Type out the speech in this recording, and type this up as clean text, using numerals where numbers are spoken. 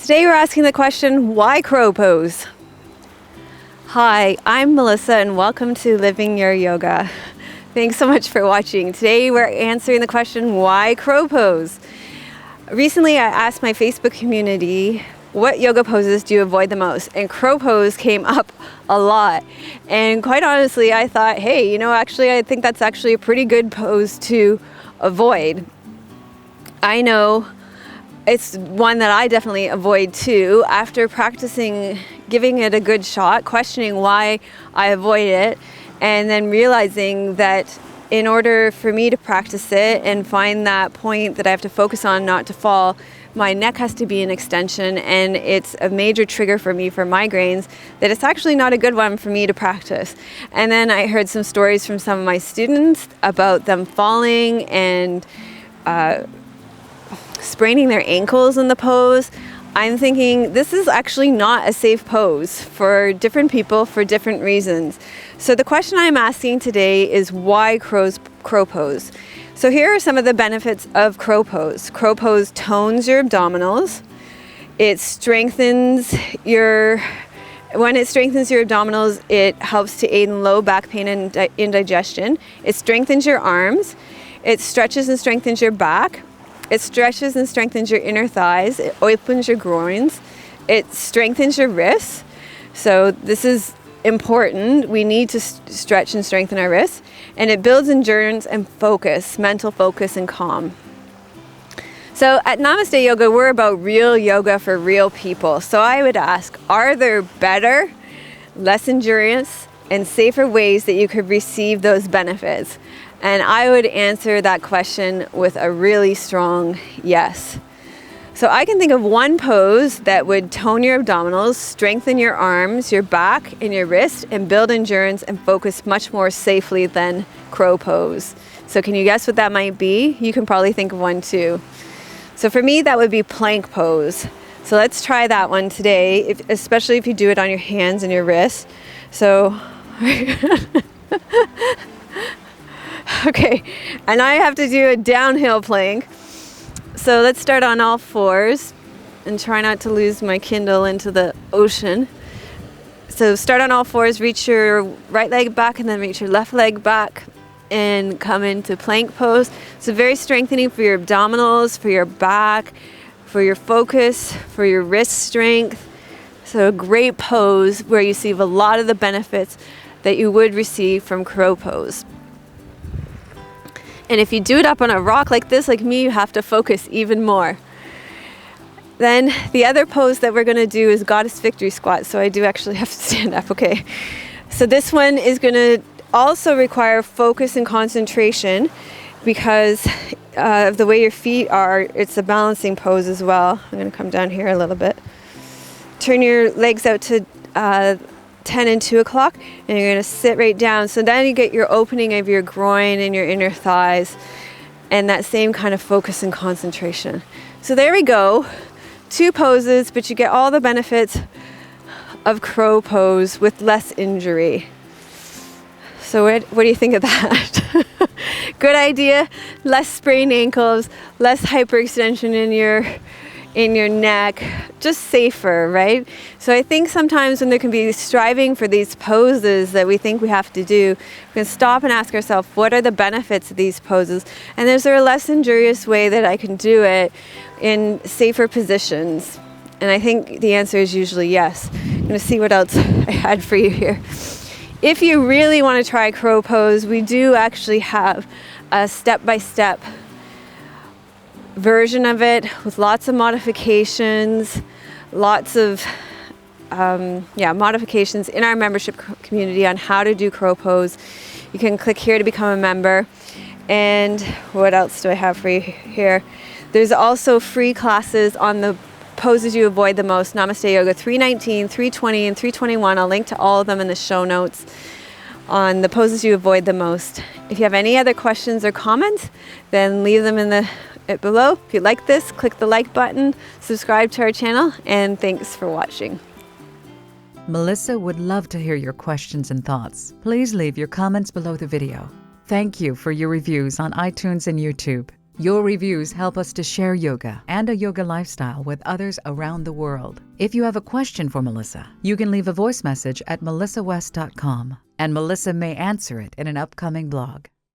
Today we're asking the question, why crow pose? Hi, I'm Melissa and welcome to Living Your Yoga. Thanks so much for watching. Today we're answering the question, why crow pose? Recently I asked my Facebook community, what yoga poses do you avoid the most? And crow pose came up a lot. And quite honestly, I thought, hey, actually I think that's actually a pretty good pose to avoid. I know it's one that I definitely avoid too. After practicing, giving it a good shot, questioning why I avoid it, and then realizing that in order for me to practice it and find that point that I have to focus on not to fall, my neck has to be an extension, and it's a major trigger for me for migraines, that it's actually not a good one for me to practice. And then I heard some stories from some of my students about them falling and spraining their ankles in the pose. I'm thinking this is actually not a safe pose for different people for different reasons. So the question I'm asking today is why crow pose? So here are some of the benefits of crow pose. Crow pose tones your abdominals. It strengthens when it strengthens your abdominals, it helps to aid in low back pain and indigestion. It strengthens your arms. It stretches and strengthens your back. It stretches and strengthens your inner thighs. It opens your groins. It strengthens your wrists. So this is important. We need to stretch and strengthen our wrists. And it builds endurance and focus, mental focus and calm. So at Namaste Yoga, we're about real yoga for real people. So I would ask, are there better, less injurious, and safer ways that you could receive those benefits? And I would answer that question with a really strong yes. So I can think of one pose that would tone your abdominals, strengthen your arms, your back, and your wrist, and build endurance and focus much more safely than crow pose. So can you guess what that might be? You can probably think of one too. So for me, that would be plank pose. So let's try that one today, especially if you do it on your hands and your wrists. So okay, and I have to do a downhill plank. So let's start on all fours and try not to lose my Kindle into the ocean. So start on all fours, reach your right leg back and then reach your left leg back and come into plank pose. So very strengthening for your abdominals, for your back, for your focus, for your wrist strength. So a great pose where you receive a lot of the benefits that you would receive from crow pose. And if you do it up on a rock like this, like me, you have to focus even more. Then the other pose that we're going to do is Goddess Victory Squat. So I do actually have to stand up, okay. So this one is going to also require focus and concentration because of the way your feet are. It's a balancing pose as well. I'm going to come down here a little bit. Turn your legs out to 10 and 2 o'clock, and you're going to sit right down. So then you get your opening of your groin and your inner thighs and that same kind of focus and concentration. So there we go. 2 poses, but you get all the benefits of crow pose with less injury. So what do you think of that? Good idea? Less sprained ankles, less hyperextension in your neck, just safer, right? So I think sometimes when there can be striving for these poses that we think we have to do, we can stop and ask ourselves, what are the benefits of these poses? And is there a less injurious way that I can do it in safer positions? And I think the answer is usually yes. I'm going to see what else I had for you here. If you really want to try crow pose, we do actually have a step-by-step version of it with lots of modifications, lots of modifications in our membership community on how to do crow pose. You can click here to become a member. And what else do I have for you here? There's also free classes on the poses you avoid the most, Namaste Yoga 319, 320, and 321. I'll link to all of them in the show notes on the poses you avoid the most. If you have any other questions or comments, then leave them below. If you like this, click the like button, subscribe to our channel, and thanks for watching. Melissa would love to hear your questions and thoughts. Please leave your comments below the video. Thank you for your reviews on iTunes and YouTube. Your reviews help us to share yoga and a yoga lifestyle with others around the world. If you have a question for Melissa, you can leave a voice message at melissawest.com, and Melissa may answer it in an upcoming blog.